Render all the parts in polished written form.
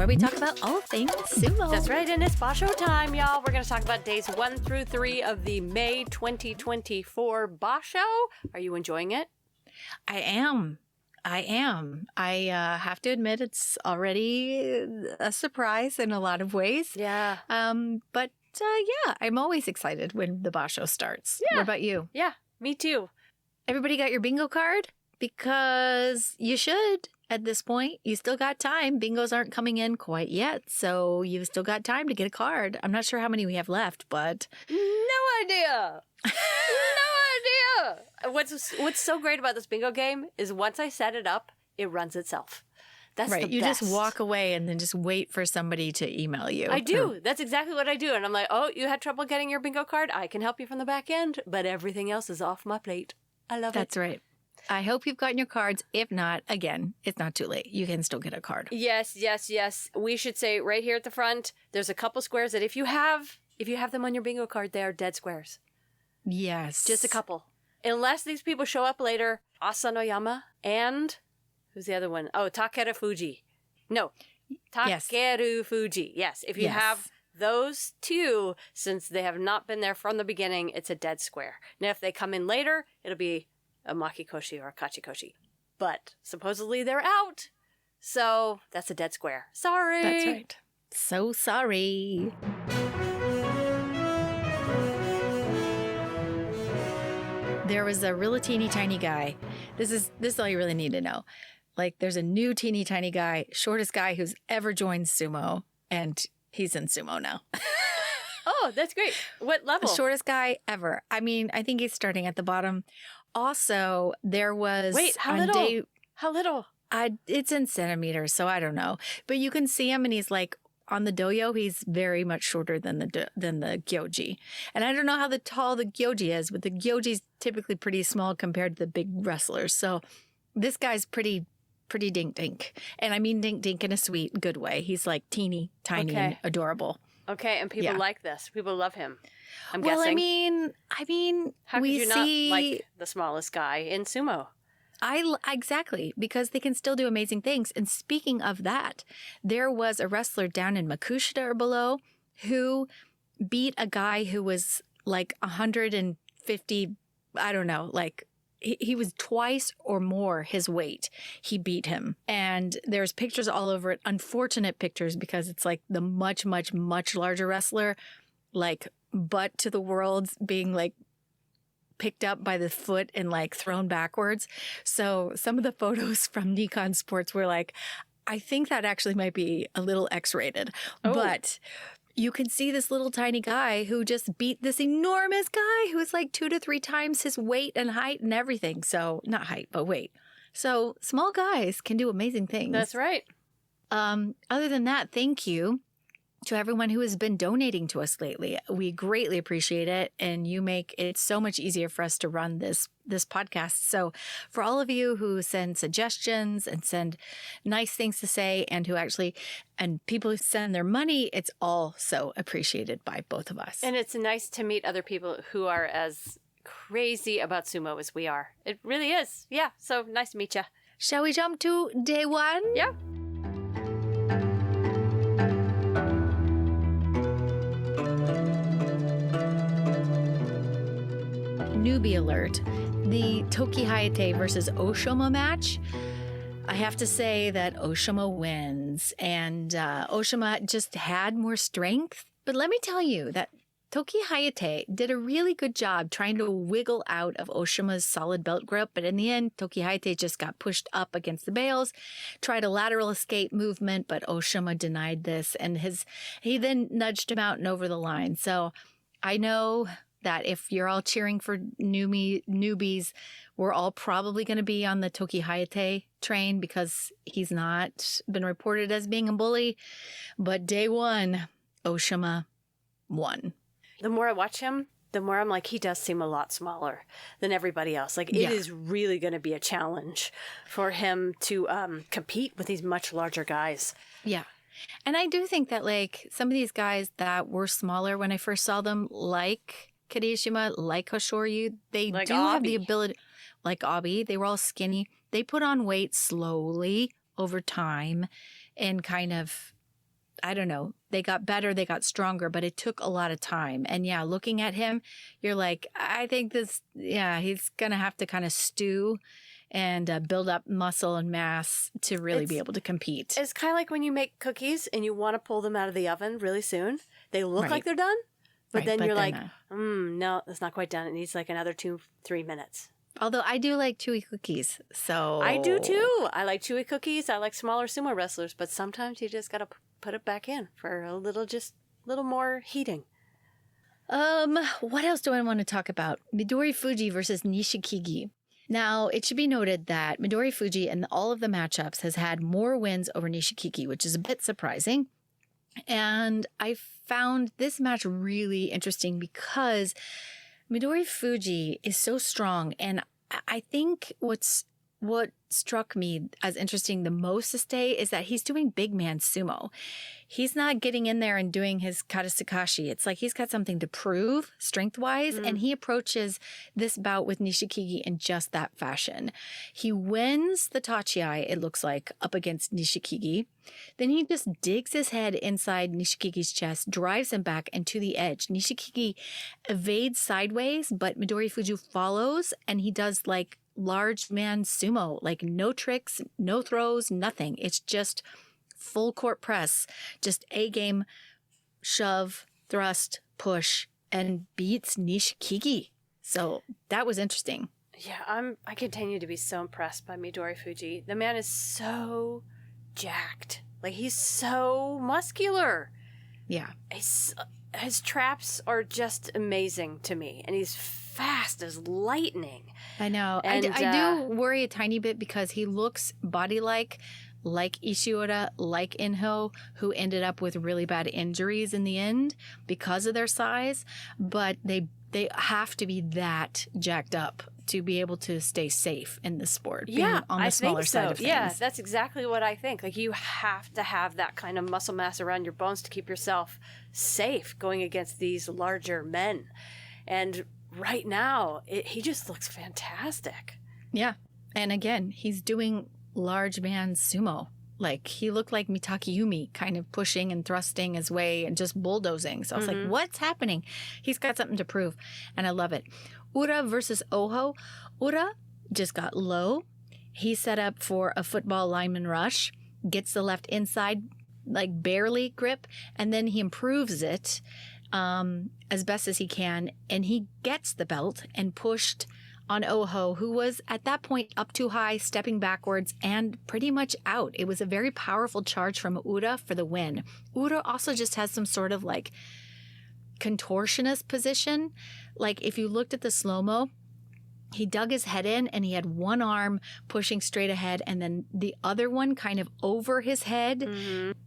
where we talk about all things sumo. That's right, and it's Basho time, y'all. We're going to talk about days 1 through 3 of the May 2024 Basho. Are you enjoying it? I am. I have to admit it's already a surprise in a lot of ways. Yeah. But I'm always excited when the Basho starts. Yeah. What about you? Yeah, me too. Everybody got your bingo card? Because you should at this point. You still got time. Bingos aren't coming in quite yet, so you've still got time to get a card. I'm not sure how many we have left, but... No idea. No idea. What's so great about this bingo game is once I set it up, it runs itself. That's right. The You best. just walk away and then just wait for somebody to email you. I do. That's exactly what I do. And I'm like, oh, you had trouble getting your bingo card? I can help you from the back end, but everything else is off my plate. I love it. That's right. I hope you've gotten your cards. If not, again, it's not too late. You can still get a card. Yes. We should say right here at the front, there's a couple squares that if you have them on your bingo card, they are dead squares. Yes. Just a couple. Unless these people show up later, Asanoyama and who's the other one? Oh, Takeru Fuji. No. Takeru Fuji. Yes. If you have those two, since they have not been there from the beginning, it's a dead square. Now, if they come in later, it'll be a makikoshi or a kachikoshi. But supposedly they're out. So that's a dead square. Sorry. That's right. So sorry. There was a really teeny tiny guy. This is all you really need to know. Like there's a new teeny tiny guy, shortest guy who's ever joined sumo, and he's in sumo now. Oh, that's great. What level? The shortest guy ever. I mean, I think he's starting at the bottom. Also, there was... Wait, how little? How little? It's in centimeters, so I don't know. But you can see him, and he's like, on the doyo, he's very much shorter than the gyoji. And I don't know how tall the gyoji is, but the gyoji's typically pretty small compared to the big wrestlers. So this guy's pretty dink-dink. And I mean dink-dink in a sweet, good way. He's like teeny, tiny, and adorable. Okay, and people like this. People love him. I'm well, guessing. I mean, how could you not like the smallest guy in sumo? Exactly, because they can still do amazing things. And speaking of that, there was a wrestler down in Makushita or below who beat a guy who was like 150, I don't know, like he was twice or more his weight. He beat him. And there's pictures all over it, unfortunate pictures, because it's like the much, much, much larger wrestler, like butt to the world, being like picked up by the foot and like thrown backwards. So some of the photos from Nikon Sports were like, I think that actually might be a little X-rated. Oh. But you can see this little tiny guy who just beat this enormous guy who's like 2 to 3 times his weight and height and everything. So not height, but weight. So small guys can do amazing things. That's right. Other than that, thank you to everyone who has been donating to us lately. We greatly appreciate it, and you make it so much easier for us to run this podcast. So for all of you who send suggestions and send nice things to say, and people who send their money, it's all so appreciated by both of us. And it's nice to meet other people who are as crazy about sumo as we are. It really is. Yeah, so nice to meet you. Shall we jump to day 1? Yeah. Newbie alert. The Toki Hayate versus Oshima match. I have to say that Oshima wins, and Oshima just had more strength. But let me tell you that Toki Hayate did a really good job trying to wiggle out of Oshima's solid belt grip, but in the end, Toki Hayate just got pushed up against the bales, tried a lateral escape movement, but Oshima denied this, and he then nudged him out and over the line. So I know that if you're all cheering for newbies, we're all probably going to be on the Toki Hayate train because he's not been reported as being a bully. But day 1, Oshima won. The more I watch him, the more I'm like, he does seem a lot smaller than everybody else. Like, it is really going to be a challenge for him to compete with these much larger guys. Yeah. And I do think that, like, some of these guys that were smaller when I first saw them, like Kirishima, like Hoshoryu, they do have the ability, like Abi, they were all skinny. They put on weight slowly over time and kind of I don't know, they got better, they got stronger, but it took a lot of time. And yeah, looking at him, you're like, I think he's going to have to kind of stew and build up muscle and mass to really be able to compete. It's kind of like when you make cookies and you want to pull them out of the oven really soon. They look like they're done, but then you're like, no, it's not quite done. It needs like another 2-3 minutes. Although I do like chewy cookies, so... I do too. I like chewy cookies. I like smaller sumo wrestlers, but sometimes you just got to put it back in for a little more heating. What else do I want to talk about? Midori Fuji versus Nishikigi. Now, it should be noted that Midori Fuji in all of the matchups has had more wins over Nishikigi, which is a bit surprising. And I found this match really interesting because Midori Fuji is so strong. And I think what struck me as interesting the most this day is that he's doing big man sumo. He's not getting in there and doing his karatsukashi. It's like he's got something to prove strength-wise, and he approaches this bout with Nishikigi in just that fashion. He wins the tachiai, it looks like, up against Nishikigi. Then he just digs his head inside Nishikigi's chest, drives him back and to the edge. Nishikigi evades sideways, but Midori Fuji follows, and he does like large man sumo, like no tricks, no throws, nothing. It's just full court press, just A-game, shove, thrust, push, and beats Nishikigi. So that was interesting. Yeah, I continue to be so impressed by Midori Fuji. The man is so jacked. Like, he's so muscular. Yeah. His traps are just amazing to me, and he's fast as lightning. I know. And I do worry a tiny bit because he looks body-like Ishiura, like Inho, who ended up with really bad injuries in the end because of their size. But they have to be that jacked up to be able to stay safe in the sport. Yeah, on the smaller side of things. Yeah, that's exactly what I think. Like, you have to have that kind of muscle mass around your bones to keep yourself safe going against these larger men. And right now, he just looks fantastic. Yeah. And again, he's doing large man sumo. Like, he looked like Mitaki Yumi, kind of pushing and thrusting his way and just bulldozing. So I was like, what's happening? He's got something to prove. And I love it. Ura versus Oho. Ura just got low. He set up for a football lineman rush, gets the left inside, like barely grip, and then he improves it as best as he can. And he gets the belt and pushed on Oho, who was at that point up too high, stepping backwards, and pretty much out. It was a very powerful charge from Ura for the win. Ura also just has some sort of like contortionist position. Like, if you looked at the slow-mo, he dug his head in and he had one arm pushing straight ahead and then the other one kind of over his head,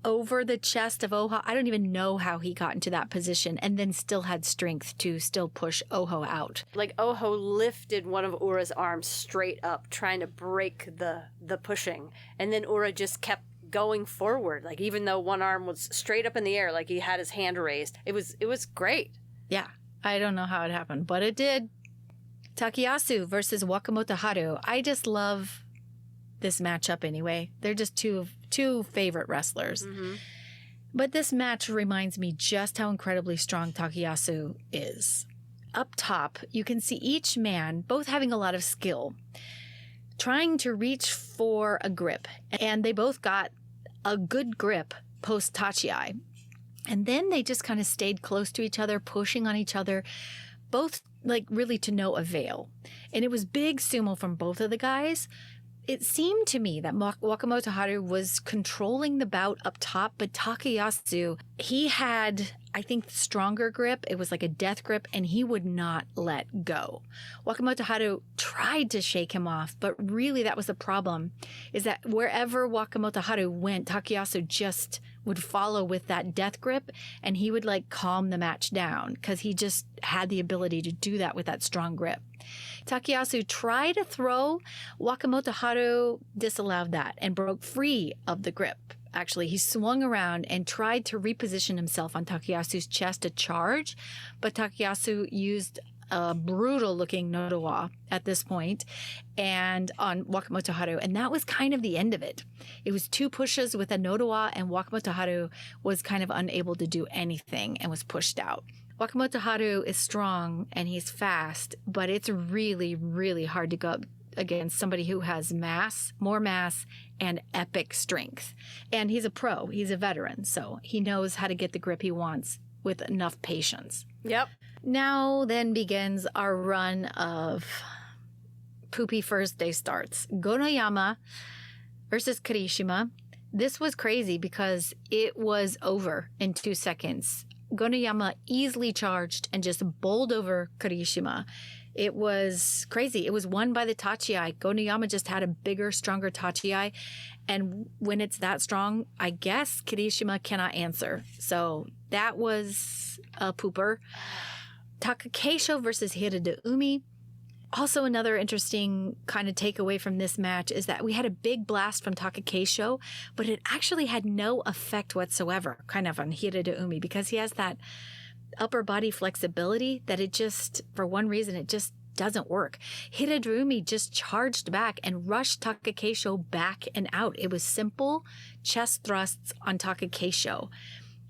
over the chest of Oho. I don't even know how he got into that position and then still had strength to still push Oho out. Like, Oho lifted one of Ura's arms straight up, trying to break the pushing. And then Ura just kept going forward. Like, even though one arm was straight up in the air, like he had his hand raised. It was great. Yeah. I don't know how it happened, but it did. Takayasu versus Wakamoto Haru. I just love this matchup anyway. They're just two favorite wrestlers. But this match reminds me just how incredibly strong Takayasu is. Up top, you can see each man both having a lot of skill, trying to reach for a grip. And they both got a good grip post Tachiai. And then they just kind of stayed close to each other, pushing on each other, both like really to no avail. And it was big sumo from both of the guys. It seemed to me that Wakamoto Haru was controlling the bout up top, but Takayasu, he had, I think, stronger grip. It was like a death grip, and he would not let go. Wakamoto Haru tried to shake him off, but really that was the problem, is that wherever Wakamoto Haru went, Takayasu just would follow with that death grip, and he would like calm the match down because he just had the ability to do that with that strong grip. Takayasu tried to throw. Wakamoto Haru disallowed that and broke free of the grip. Actually, he swung around and tried to reposition himself on Takayasu's chest to charge, but Takayasu used a brutal looking Nodowa at this point and on Wakamoto Haru. And that was kind of the end of it. It was 2 pushes with a Nodowa, and Wakamoto Haru was kind of unable to do anything and was pushed out. Wakamoto Haru is strong and he's fast, but it's really, really hard to go up against somebody who has more mass, and epic strength. And he's a pro. He's a veteran. So he knows how to get the grip he wants with enough patience. Yep. Now then begins our run of poopy first day starts. Gonoyama versus Kirishima. This was crazy because it was over in 2 seconds. Gonoyama easily charged and just bowled over Kirishima. It was crazy. It was won by the Tachiai. Gonoyama just had a bigger, stronger Tachiai. And when it's that strong, I guess Kirishima cannot answer. So that was a pooper. Takakeisho versus Hiradeumi. Also, another interesting kind of takeaway from this match is that we had a big blast from Takakeisho, but it actually had no effect whatsoever kind of on Hiradeumi because he has that upper body flexibility that it just, for one reason, it just doesn't work. Hiradeumi just charged back and rushed Takakeisho back and out. It was simple chest thrusts on Takakeisho.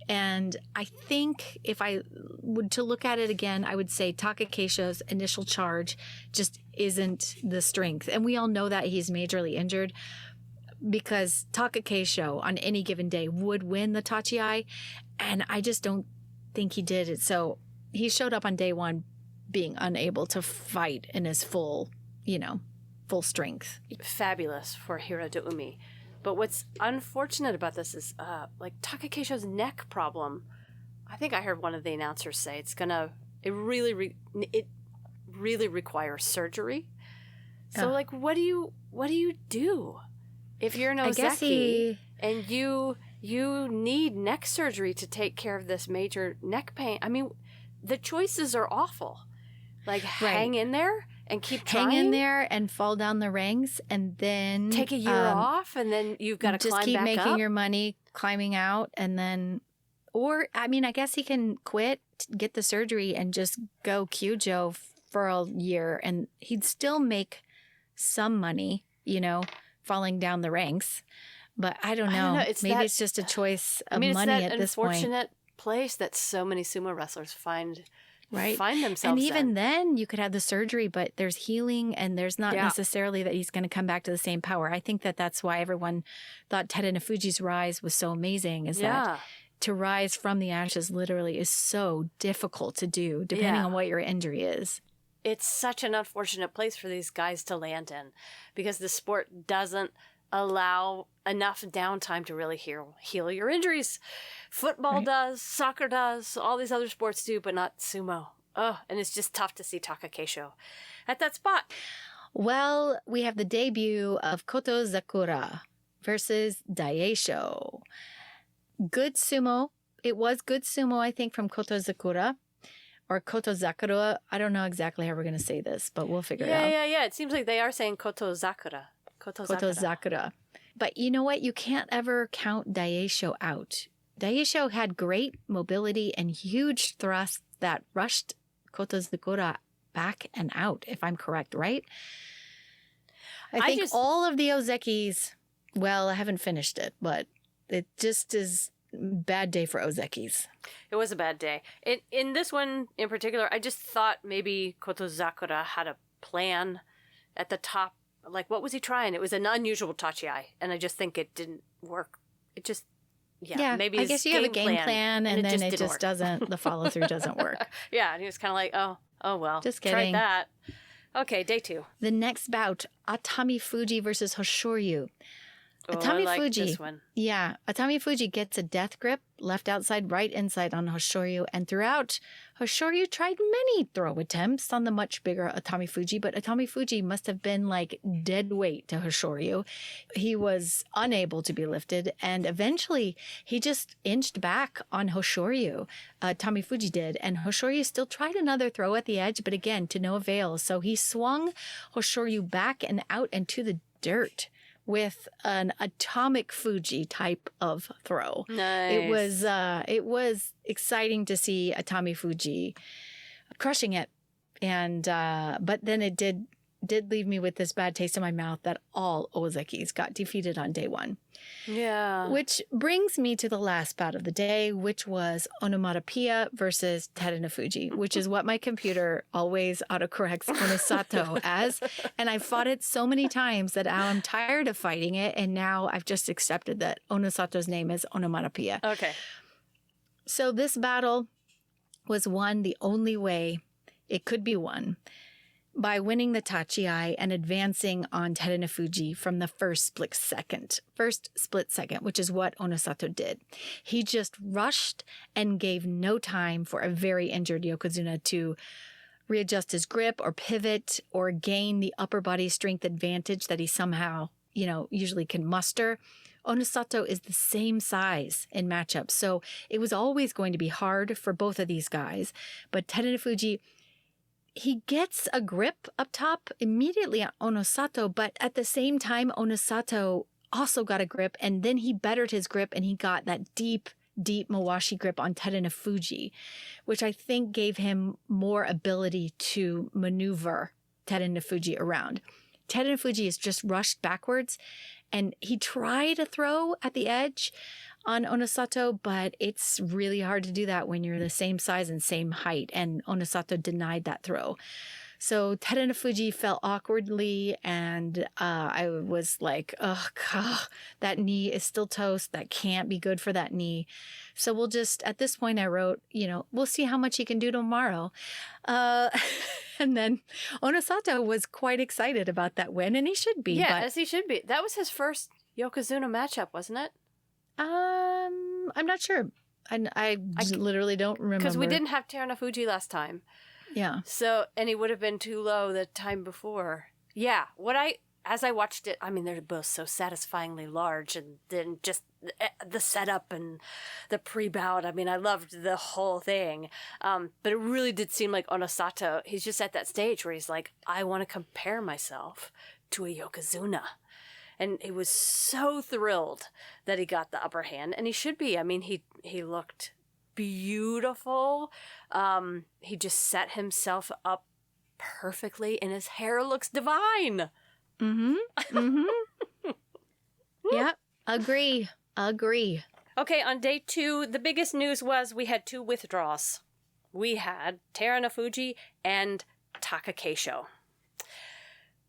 And I think if I would to look at it again, I would say Takakeisho's initial charge just isn't the strength. And we all know that he's majorly injured because Takakeisho on any given day would win the Tachiai. And I just don't think he did it. So he showed up on day 1 being unable to fight in his full strength. Fabulous for Hiradeumi. But what's unfortunate about this is like Takakeisho's neck problem. I think I heard one of the announcers say it really requires surgery. So like what do you do if you're an Ozeki and you need neck surgery to take care of this major neck pain? I mean, the choices are awful. Like hang in there and keep trying. Hang in there and fall down the ranks and then take a year off and then you've got to climb back up. Just keep making your money climbing out and then, or I mean, I guess he can quit, get the surgery and just go Kyujo for a year and he'd still make some money, falling down the ranks. But I don't know. Maybe it's just a choice of money at this point. It's that unfortunate place that so many sumo wrestlers find themselves and even in. then you could have the surgery, but there's healing and there's not necessarily that he's going to come back to the same power. I think that's why everyone thought Terunofuji's rise was so amazing is that to rise from the ashes literally is so difficult to do depending on what your injury is. It's such an unfortunate place for these guys to land in because the sport doesn't allow enough downtime to really heal your injuries. Football does, soccer does, all these other sports do, but not sumo. Oh, and it's just tough to see Takakeisho at that spot. Well, we have the debut of Koto Zakura versus Daisho. Good sumo. It was good sumo, I think, from Koto Zakura. Or Koto Zakura. I don't know exactly how we're going to say this, but we'll figure it out. Yeah. It seems like they are saying Koto Zakura. Koto Zakura. But you know what? You can't ever count Daisho out. Daisho had great mobility and huge thrusts that rushed Koto Zakura back and out, if I'm correct, right? I think all of the Ozekis, well, I haven't finished it, but it just is a bad day for Ozekis. It was a bad day. In this one in particular, I just thought maybe Koto Zakura had a plan at the top. Like, what was he trying? It was an unusual Tachiai, and I just think it didn't work. It just, maybe I guess you have a game plan, and then it just doesn't, the follow-through doesn't work. Yeah, and he was kind of like, oh well. Just kidding. Tried that. Okay, day 2. The next bout, Atami Fuji versus Hoshoryu. I like this one. Yeah, Atami Fuji gets a death grip, left outside, right inside on Hoshoryu. And throughout, Hoshoryu tried many throw attempts on the much bigger Atami Fuji, but Atami Fuji must have been like dead weight to Hoshoryu. He was unable to be lifted, and eventually he just inched back on Hoshoryu. Atami Fuji did, and Hoshoryu still tried another throw at the edge, but again, to no avail. So he swung Hoshoryu back and out and to the dirt with an atomic Fuji type of throw. Nice. It was exciting to see Atami Fuji crushing it And but then it did leave me with this bad taste in my mouth that all Ozekis got defeated on day 1. Yeah. Which brings me to the last bout of the day, which was Onomatopoeia versus Terunofuji, which is what my computer always autocorrects Onosato as. And I've fought it so many times that now I'm tired of fighting it. And now I've just accepted that Onosato's name is Onomatopoeia. Okay. So this battle was won the only way it could be won, by winning the Tachiai and advancing on Terunofuji from the first split second, which is what Onosato did. He just rushed and gave no time for a very injured Yokozuna to readjust his grip or pivot or gain the upper body strength advantage that he somehow, usually can muster. Onosato is the same size in matchups, so it was always going to be hard for both of these guys. But Terunofuji, he gets a grip up top immediately on Onosato, but at the same time, Onosato also got a grip, and then he bettered his grip, and he got that deep Mawashi grip on Terunofuji, which I think gave him more ability to maneuver Terunofuji around. Terunofuji is just rushed backwards, and he tried a throw at the edge on Onosato, but it's really hard to do that when you're the same size and same height, and Onosato denied that throw. So Terunofuji fell awkwardly, and I was like, oh, God, that knee is still toast. That can't be good for that knee. So we'll just, at this point I wrote, we'll see how much he can do tomorrow. And then Onosato was quite excited about that win, and he should be. Yeah, as he should be. That was his first Yokozuna matchup, wasn't it? I'm not sure. I literally don't remember. Because we didn't have Terunofuji last time. Yeah. So, and he would have been too low the time before. Yeah. As I watched it, I mean, they're both so satisfyingly large, and then just the setup and the pre-bout. I mean, I loved the whole thing. But it really did seem like Onosato, he's just at that stage where he's like, I want to compare myself to a Yokozuna. And he was so thrilled that he got the upper hand. And he should be. I mean, he looked beautiful. He just set himself up perfectly, and his hair looks divine. Mm-hmm. Mm-hmm. Yeah, agree. Okay, on day 2, the biggest news was we had 2 withdrawals. We had Terunofuji and Takakeisho,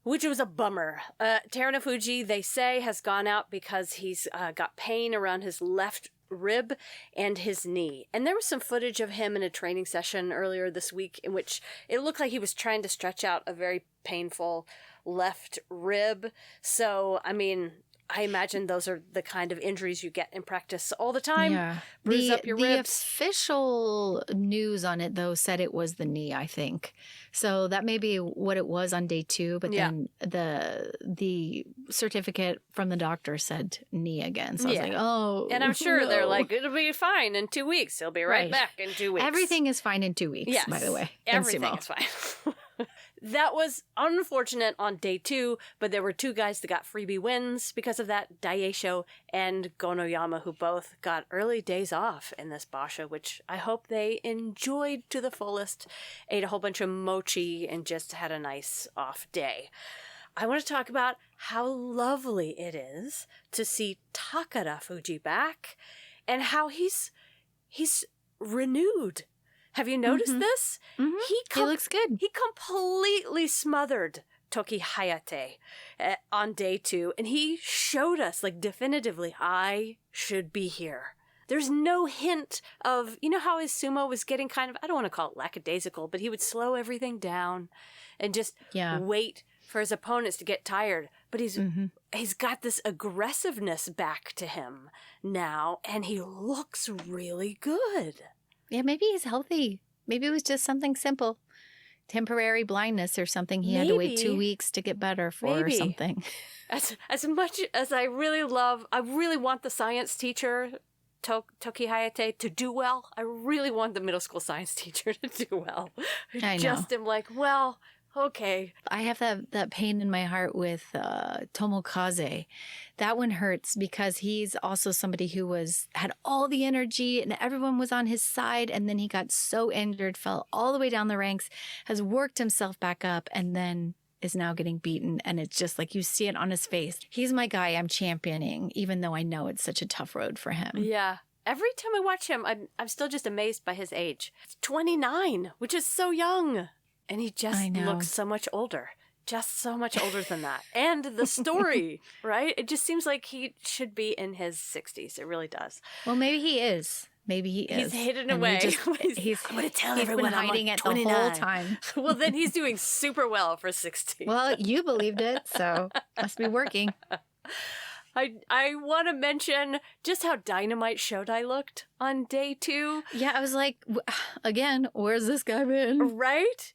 which was a bummer. Terunofuji, they say, has gone out because he's got pain around his left rib and his knee. And there was some footage of him in a training session earlier this week in which it looked like he was trying to stretch out a very painful left rib. So, I mean, I imagine those are the kind of injuries you get in practice all the time. Yeah. Bruise up your ribs. The official news on it, though, said it was the knee, I think. So that may be what it was on day 2, but then the certificate from the doctor said knee again. So I was like, oh. And I'm sure no. they're like, it'll be fine in 2 weeks. He'll be right back in 2 weeks. Everything is fine in 2 weeks, by the way. Everything is fine. That was unfortunate on day 2, but there were 2 guys that got freebie wins because of that, Daieisho and Gonoyama, who both got early days off in this Basho, which I hope they enjoyed to the fullest, ate a whole bunch of mochi, and just had a nice off day. I want to talk about how lovely it is to see Takara Fuji back and how he's renewed. Have you noticed this? Mm-hmm. He looks good. He completely smothered Toki Hayate on day 2, and he showed us, like, definitively, I should be here. There's no hint of, how his sumo was getting kind of, I don't want to call it lackadaisical, but he would slow everything down and just wait for his opponents to get tired. But he's got this aggressiveness back to him now, and he looks really good. Yeah, maybe he's healthy. Maybe it was just something simple. Temporary blindness or something. He had to wait 2 weeks to get better for or something. As much as I really want the science teacher, Toki Hayate, to do well. I really want the middle school science teacher to do well. I know. Just am like, well, okay. I have that pain in my heart with Tomokaze. That one hurts because he's also somebody who had all the energy and everyone was on his side. And then he got so injured, fell all the way down the ranks, has worked himself back up, and then is now getting beaten. And it's just like you see it on his face. He's my guy I'm championing, even though I know it's such a tough road for him. Yeah. Every time I watch him, I'm still just amazed by his age. He's 29, which is so young. And he just looks so much older. Just so much older than that. And the story, right? It just seems like he should be in his 60s. It really does. Well, maybe he is. Maybe he is. He's hidden away. He's I'm going to tell he's everyone been hiding I'm it the whole time. Well, then he's doing super well for 60. Well, you believed it, so must be working. I want to mention just how dynamite Shodai looked on day 2. Yeah, I was like, again, where's this guy been? Right?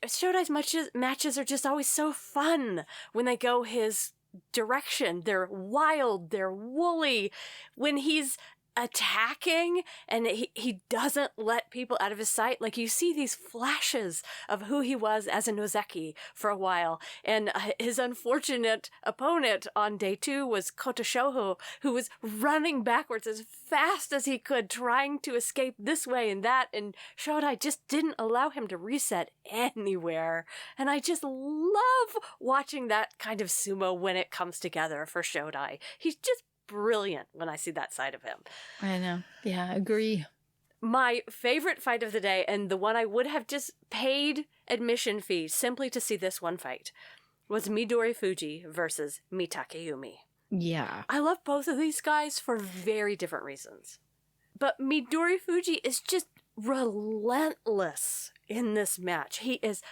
Shodai's matches are just always so fun when they go his direction. They're wild, they're woolly. When he's attacking and he doesn't let people out of his sight, like you see these flashes of who he was as a Nozeki for a while. And his unfortunate opponent on day 2 was Kota Shoho, who was running backwards as fast as he could, trying to escape this way and that, and Shodai just didn't allow him to reset anywhere. And I just love watching that kind of sumo when it comes together for Shodai. He's just brilliant when I see that side of him. I know. Yeah, agree. My favorite fight of the day, and the one I would have just paid admission fee simply to see this one fight, was Midori Fuji versus Mitakeyumi. Yeah. I love both of these guys for very different reasons. But Midori Fuji is just relentless in this match. He is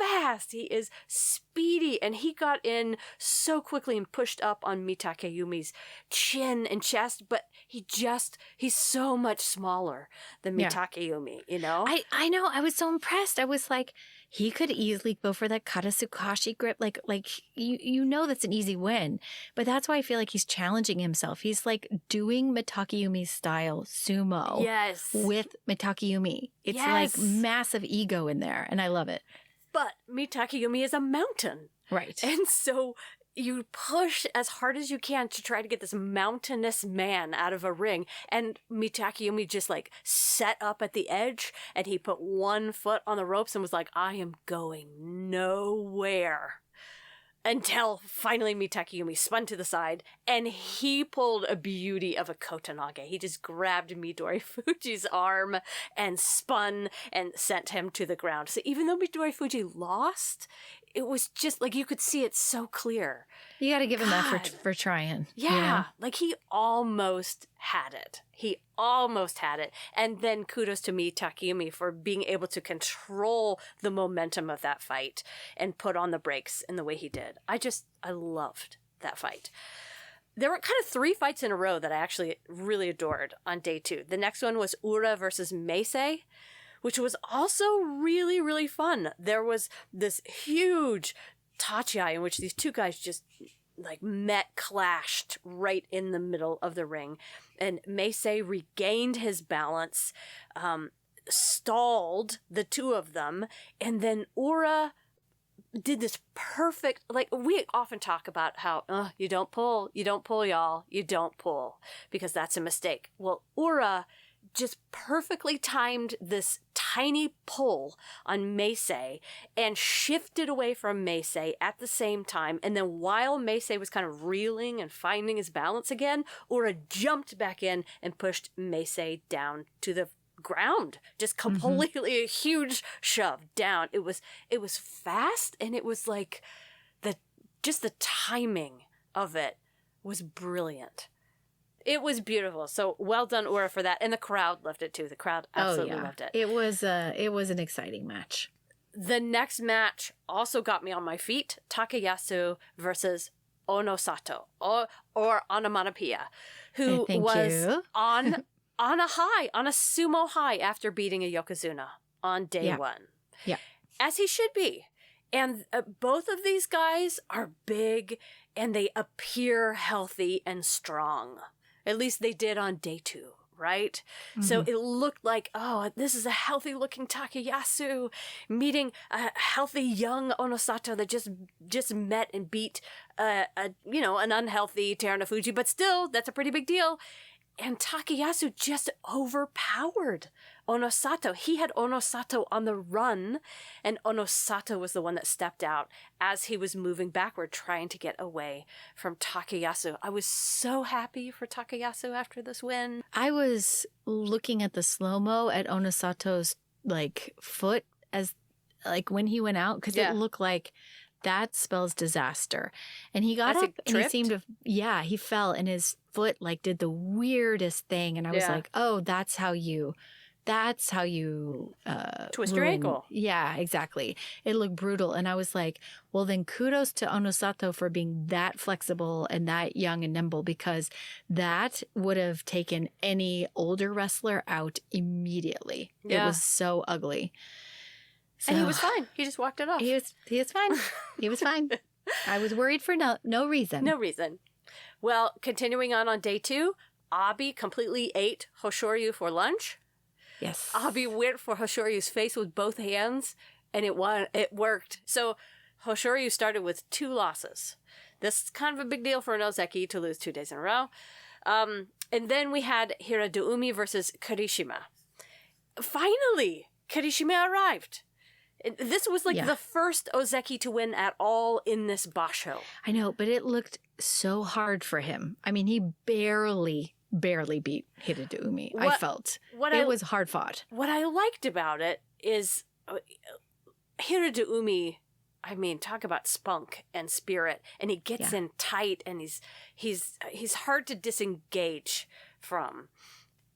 fast, he is speedy, and he got in so quickly and pushed up on Mitakeyumi's chin and chest, but he's so much smaller than Mitakeyumi, you know? I know, I was so impressed. I was like, he could easily go for that Katasukashi grip. Like you know that's an easy win. But that's why I feel like he's challenging himself. He's like doing Mitakeyumi's style sumo with Mitakeyumi. It's like massive ego in there, and I love it. But Mitakeyumi is a mountain. Right. And so you push as hard as you can to try to get this mountainous man out of a ring. And Mitakeyumi just like set up at the edge and he put one foot on the ropes and was like, I am going nowhere. Until finally Mitakeyumi spun to the side and he pulled a beauty of a kotanage. He just grabbed Midori Fuji's arm and spun and sent him to the ground. So even though Midori Fuji lost, it was just like you could see it so clear. You got to give him effort for trying. Yeah, you know? like he almost had it. And then kudos to Mitakeyumi for being able to control the momentum of that fight and put on the brakes in the way he did. I loved that fight. There were kind of 3 fights in a row that I actually really adored on day 2. The next one was Ura versus Meisei, which was also really, really fun. There was this huge tachiai in which these two guys just like clashed right in the middle of the ring. And Meisei regained his balance, stalled the two of them, and then Ura did this perfect, like we often talk about how, you don't pull, y'all, you don't pull, because that's a mistake. Well, Ura just perfectly timed this tiny pull on Meisei and shifted away from Meisei at the same time. And then while Meisei was kind of reeling and finding his balance again, Ura jumped back in and pushed Meisei down to the ground. Just completely a huge shove down. It was fast, and it was like the timing of it was brilliant. It was beautiful. So well done, Ura, for that. And the crowd loved it too. The crowd absolutely loved it. It was an exciting match. The next match also got me on my feet. Takayasu versus Onosato, or Onomatopoeia, who was on a sumo high after beating a Yokozuna on day 1. Yeah. As he should be. And both of these guys are big and they appear healthy and strong. At least they did on day 2, right? So it looked like, oh, this is a healthy looking Takayasu meeting a healthy young Onosato that just met and beat an unhealthy Terunofuji, but still, that's a pretty big deal. And Takayasu just overpowered Onosato. He had Onosato on the run, and Onosato was the one that stepped out as he was moving backward, trying to get away from Takayasu. I was so happy for Takayasu after this win. I was looking at the slow-mo at Onosato's foot as when he went out, because it looked like that spells disaster. And he got up and he seemed to, he fell and his foot did the weirdest thing. And I was like, oh, that's how you twist your ankle. Yeah, exactly. It looked brutal. And I was like, well, then kudos to Onosato for being that flexible and that young and nimble, because that would have taken any older wrestler out immediately. Yeah. It was so ugly. So, and he was fine. He just walked it off. He was fine. He was fine. I was worried for no reason. No reason. Well, continuing on day 2, Abi completely ate Hoshoryu for lunch. Yes. Abi went for Hoshoryu's face with both hands, and it worked. So Hoshoryu started with 2 losses. This is kind of a big deal for an Ozeki to lose 2 days in a row. And then we had Hiradoumi versus Kirishima. Finally, Kirishima arrived. This was the first Ozeki to win at all in this Basho. I know, but it looked so hard for him. I mean, he barely beat Hiradoumi, I felt. It was hard fought. What I liked about it is Hiradoumi, I mean, talk about spunk and spirit, and he gets in tight, and he's hard to disengage from.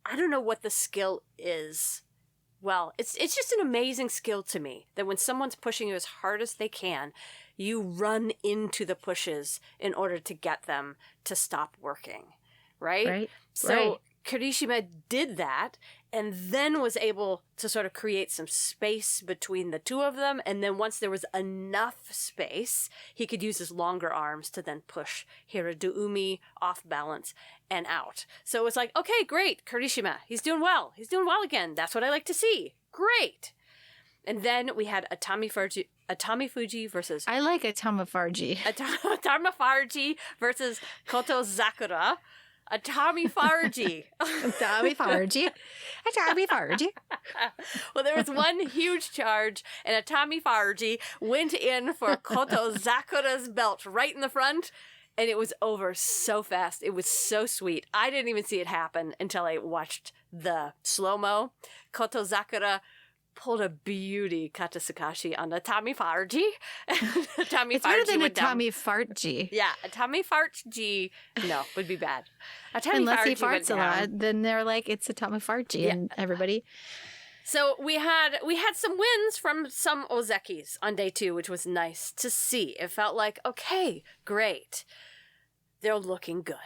I don't know what the skill is. Well, it's just an amazing skill to me that when someone's pushing you as hard as they can, you run into the pushes in order to get them to stop working, right? So Kirishima did that and then was able to sort of create some space between the two of them. And then once there was enough space, he could use his longer arms to then push Hiradoumi off balance and out. So it was like, okay, great, Kirishima, he's doing well. He's doing well again. That's what I like to see. Great. And then we had Atami Fuji versus... I like Atama Farji. Atama Farji versus Koto Zakura. Atami Farji. Atami Farji. Atami Farji. Well, there was one huge charge, and Atami Farji went in for Koto Zakura's belt right in the front, and it was over so fast. It was so sweet. I didn't even see it happen until I watched the slow-mo. Koto Zakura pulled a beauty kata Sakashi on Atami Farji. Atami it's better than Atami Farji. Yeah, Atami Farji, no, would be bad. Atami Unless Farji he farts a lot, then they're like, it's Atami Farji, and everybody. So we had some wins from some Ozekis on day 2, which was nice to see. It felt like, okay, great. They're looking good.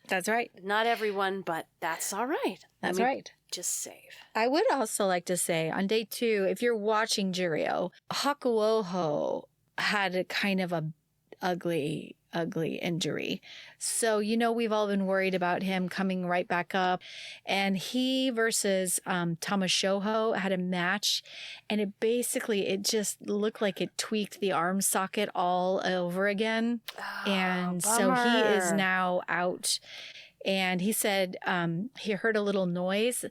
That's right. Not everyone, but that's all right. That's right. Just save. I would also like to say on day 2, if you're watching Juryo, Hakuoho had a kind of a ugly injury. So, we've all been worried about him coming right back up. And he versus Tamashoho had a match, and it just looked like it tweaked the arm socket all over again. Oh, and bummer. So he is now out. And he said he heard a little noise.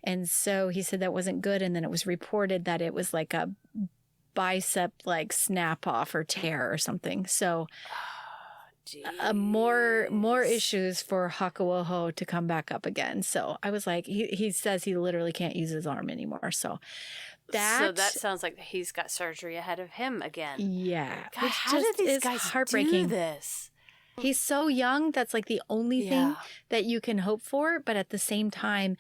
And so he said that wasn't good. And then it was reported that it was like a bicep snap off or tear or something. So more issues for Hakuoho to come back up again. So I was like, he says he literally can't use his arm anymore. So that sounds like he's got surgery ahead of him again. Yeah. God, how did these guys do this? He's so young. That's like the only thing that you can hope for. But at the same time,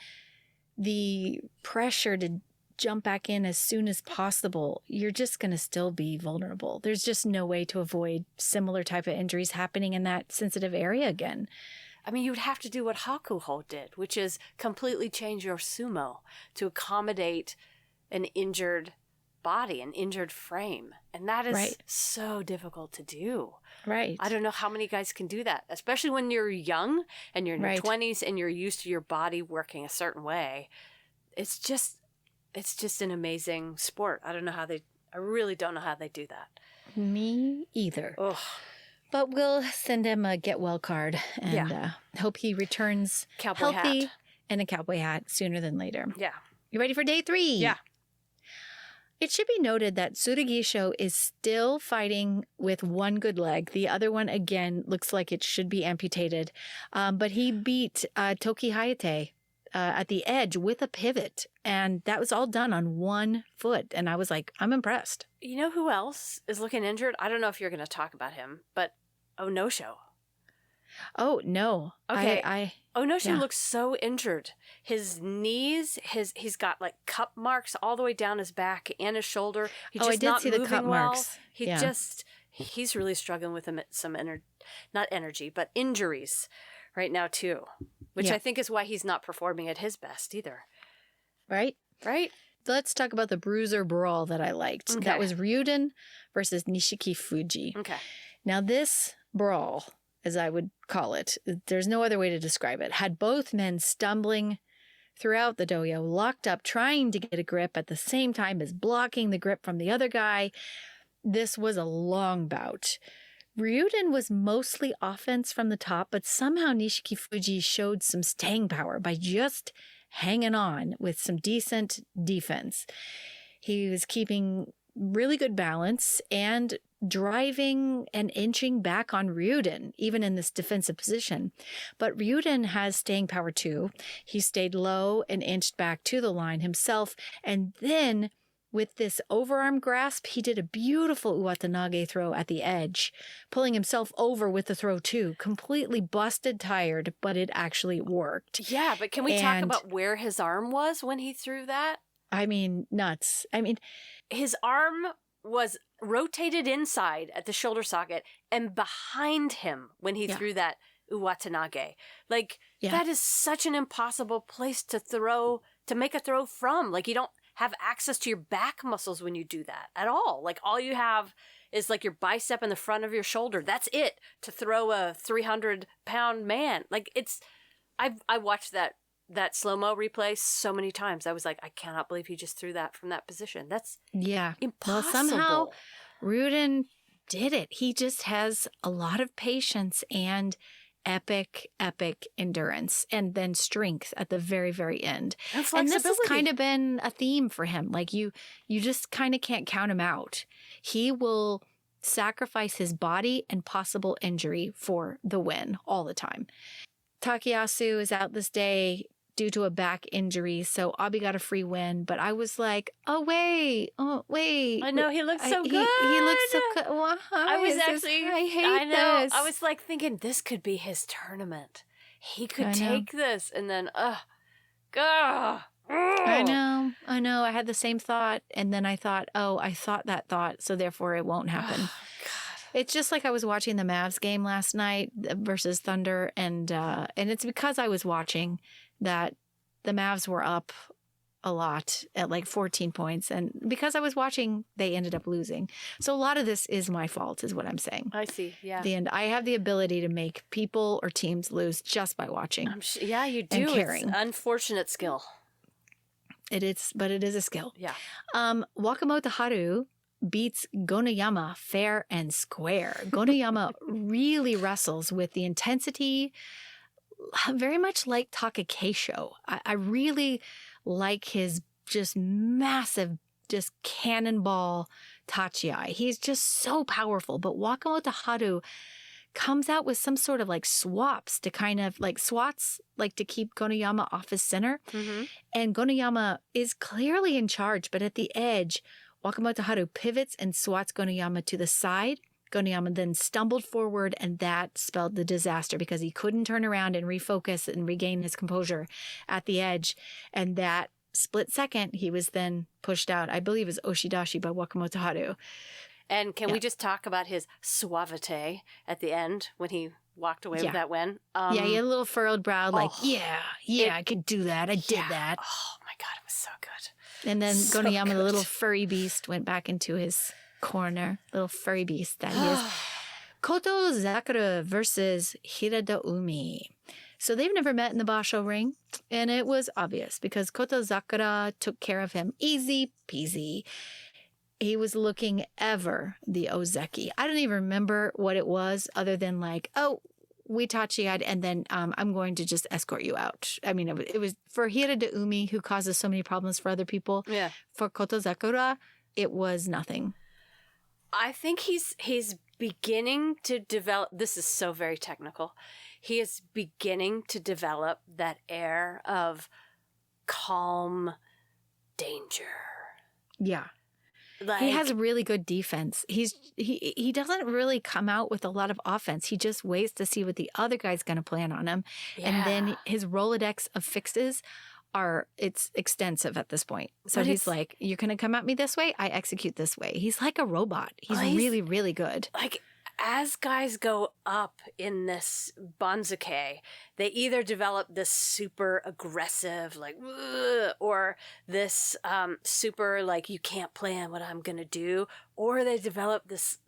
the pressure to jump back in as soon as possible, you're just going to still be vulnerable. There's just no way to avoid similar type of injuries happening in that sensitive area again. I mean, you would have to do what Hakuho did, which is completely change your sumo to accommodate an injured body, an injured frame. And that is so difficult to do. Right. I don't know how many guys can do that, especially when you're young and you're in your 20s and you're used to your body working a certain way. It's just an amazing sport. I really don't know how they do that. Me either. Ugh. But we'll send him a get well card and hope he returns healthy and a cowboy hat sooner than later. Yeah. You ready for day 3? Yeah. It should be noted that Tsurugisho is still fighting with one good leg. The other one, again, looks like it should be amputated. But he beat Toki Hayate at the edge with a pivot. And that was all done on one foot. And I was like, I'm impressed. You know who else is looking injured? I don't know if you're going to talk about him, but Onosho. Oh, no. Okay. Onosho looks so injured. His knees, he's got like cup marks all the way down his back and his shoulder. He's just I did not see moving the cup well. marks. He's really struggling with some not energy, but injuries right now too, which I think is why he's not performing at his best either. Right? Right? Let's talk about the bruiser brawl that I liked. Okay. That was Ryuden versus Nishiki Fuji. Okay. Now this brawl, as I would call it, there's no other way to describe it, had both men stumbling throughout the dohyo, locked up, trying to get a grip at the same time as blocking the grip from the other guy. This was a long bout. Ryuden was mostly offense from the top, but somehow Nishiki Fuji showed some staying power by just hanging on with some decent defense. He was keeping really good balance and driving and inching back on Ryuden, even in this defensive position. But Ryuden has staying power too. He stayed low and inched back to the line himself. And then with this overarm grasp, he did a beautiful Uwatanage throw at the edge, pulling himself over with the throw too. Completely busted, tired, but it actually worked. Yeah, but can we talk about where his arm was when he threw that? I mean, nuts. I mean, his arm was rotated inside at the shoulder socket and behind him when he threw that Uwatanage. Like, that is such an impossible place to make a throw from. Like, you don't have access to your back muscles when you do that at all. Like, all you have is like your bicep and the front of your shoulder. That's it to throw a 300-pound man. Like, I watched that slow-mo replay so many times. I was like, I cannot believe he just threw that from that position. That's impossible. Well, somehow Ryuden did it. He just has a lot of patience and epic endurance, and then strength at the very, very end. And this has kind of been a theme for him. Like you just kind of can't count him out. He will sacrifice his body and possible injury for the win all the time. Takayasu is out this day due to a back injury, so Abi got a free win. But I was like, oh wait. I know, he looks so good. He looks so good. Why? I hate this. I was like thinking this could be his tournament. He could take this and then, I know. I had the same thought, and then I thought, I thought that thought, so therefore it won't happen. It's just like I was watching the Mavs game last night versus Thunder, and it's because I was watching that the Mavs were up a lot at like 14 points. And because I was watching, they ended up losing. So a lot of this is my fault, is what I'm saying. I see, yeah. And I have the ability to make people or teams lose just by watching. Yeah, you do. And caring. It's unfortunate skill. It is, but it is a skill. Yeah. Wakamoto Haru beats Gonayama fair and square. Gonayama really wrestles with the intensity, very much like Takakeisho. I really like his just massive, just cannonball tachiai. He's just so powerful. But Wakamoto Haru comes out with some sort of like swaps to kind of like swats, like to keep Gonayama off his center. Mm-hmm. And Gonayama is clearly in charge, but at the edge, Wakamoto Haru pivots and swats Gonayama to the side. Gonayama then stumbled forward, and that spelled the disaster because he couldn't turn around and refocus and regain his composure at the edge. And that split second, he was then pushed out, I believe, as Oshidashi by Wakamoto Haru. And can we just talk about his suavite at the end when he walked away with that win? He had a little furrowed brow, like, I could do that. I did that. Oh, my God, it was so good. And then Gonayama, the little furry beast, went back into his corner, little furry beast that he is. Koto Zakura versus Hirada Umi. So they've never met in the Basho ring, and it was obvious because Koto Zakura took care of him easy peasy. He was looking ever the Ozeki. I don't even remember what it was other than like, oh, we tachi-eyed, and then I'm going to just escort you out. I mean, it was for Hirada Umi, who causes so many problems for other people. Yeah. For Koto Zakura, it was nothing. I think he's beginning to develop. This is so very technical. He is beginning to develop that air of calm danger. Yeah. Like, he has really good defense. He doesn't really come out with a lot of offense. He just waits to see what the other guy's going to plan on him. Yeah. And then his Rolodex of fixes it's extensive at this point. So he's like, you're going to come at me this way? I execute this way. He's like a robot. He's really, really good. Like, as guys go up in this Banzuke, they either develop this super aggressive, like, or this super, like, you can't plan what I'm going to do, or they develop this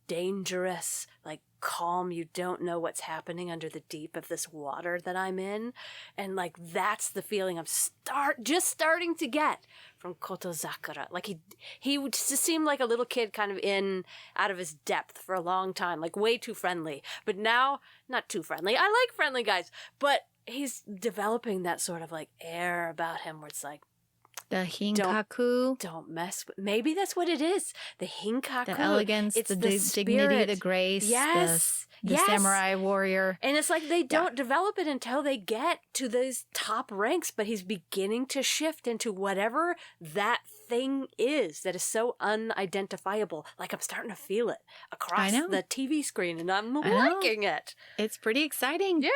dangerous, like, calm, you don't know what's happening under the deep of this water that I'm in. And, like, that's the feeling I'm just starting to get from Koto Zakura. Like, he would just seem like a little kid kind of out of his depth for a long time, like way too friendly. But now, not too friendly. I like friendly guys, but he's developing that sort of like air about him where it's like, the hinkaku. Don't mess with. Maybe that's what it is. The hinkaku. The elegance, it's the dignity, the grace. Yes. The samurai warrior. And it's like they don't develop it until they get to these top ranks, but he's beginning to shift into whatever that thing is that is so unidentifiable. Like I'm starting to feel it across the TV screen and I'm liking it. It's pretty exciting. Yeah.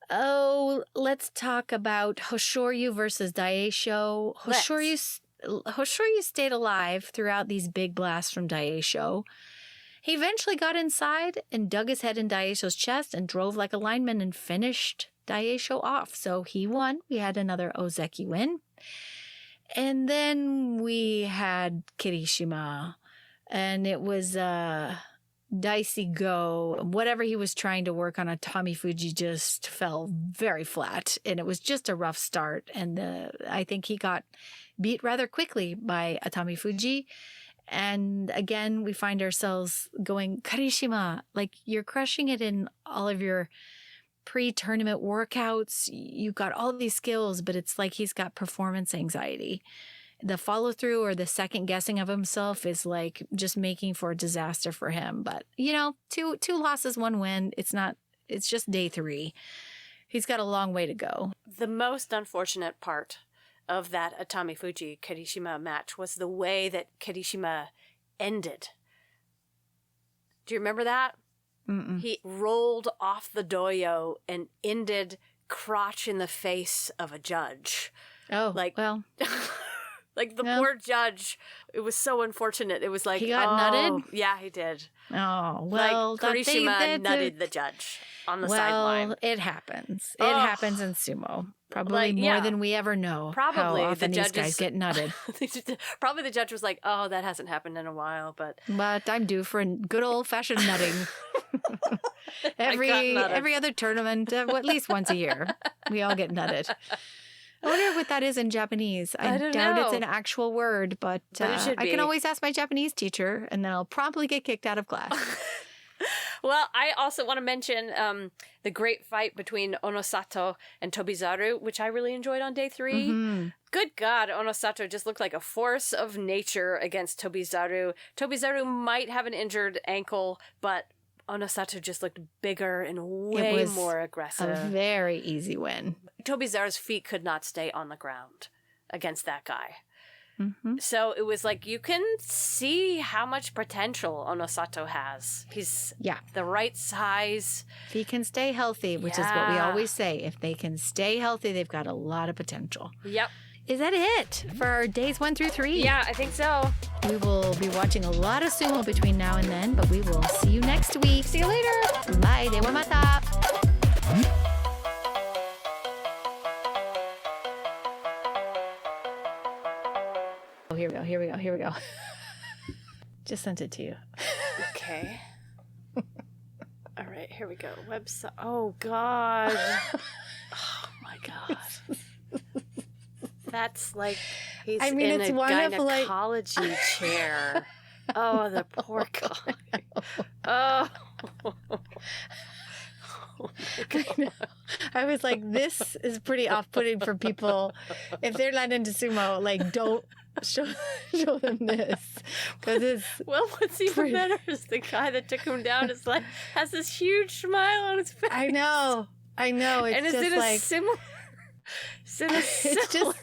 Oh, let's talk about Hoshoryu versus Daisho. Hoshoryu stayed alive throughout these big blasts from Daisho. He eventually got inside and dug his head in Daisho's chest and drove like a lineman and finished Daisho off. So he won. We had another Ozeki win. And then we had Kirishima. And it was dicey go. Whatever he was trying to work on Atami Fuji just fell very flat. And it was just a rough start. And I think he got beat rather quickly by Atami Fuji. And again, we find ourselves going, Kirishima, like you're crushing it in all of your pre-tournament workouts. You've got all these skills, but it's like he's got performance anxiety. The follow-through or the second guessing of himself is like just making for a disaster for him. But, you know, two losses, one win. It's just day 3. He's got a long way to go. The most unfortunate part of that Atami Fuji Kirishima match was the way that Kirishima ended. Do you remember that? Mm-mm. He rolled off the doyo and ended crotch in the face of a judge. Oh, like, well. Like the poor judge. It was so unfortunate. It was like, he got nutted? Yeah, he did. Oh, well. Like Kirishima nutted the judge on the sideline. Well, it happens. It happens in sumo. Probably more than we ever know. Probably how often the these guys get nutted. Probably the judge was like, oh, that hasn't happened in a while, but I'm due for a good old-fashioned nutting. every other tournament, at least once a year, we all get nutted. I wonder what that is in Japanese. I doubt it's an actual word, but it should be. I can always ask my Japanese teacher, and then I'll promptly get kicked out of class. Well, I also want to mention the great fight between Onosato and Tobizaru, which I really enjoyed on day 3. Mm-hmm. Good God, Onosato just looked like a force of nature against Tobizaru. Tobizaru might have an injured ankle, but Onosato just looked bigger and way more aggressive. A very easy win. Tobizaru's feet could not stay on the ground against that guy. Mm-hmm. So it was like you can see how much potential Onosato has. He's the right size. If he can stay healthy, which is what we always say. If they can stay healthy, they've got a lot of potential. Yep. Is that it for our days 1 through 3? Yeah, I think so. We will be watching a lot of sumo between now and then, but we will see you next week. See you later. Bye. Dewa mata. Oh, here we go. Just sent it to you. Okay. Here we go. Website. Oh, God. Oh, my God. That's like he's in a gynecology chair. Oh, the poor guy. Oh. I was like, this is pretty off-putting for people. If they're not into sumo, like, don't show them this. Well, what's even better is the guy that took him down is like, has this huge smile on his face. I know. It's and just in like... It's just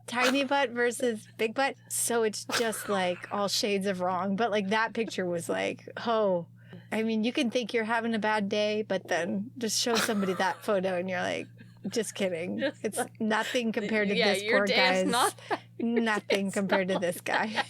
tiny butt versus big butt. So it's just like all shades of wrong. But like that picture was like, oh, I mean, you can think you're having a bad day, but then just show somebody that photo and you're like, just kidding. It's like, nothing compared to this poor guy's. Nothing compared to this guy.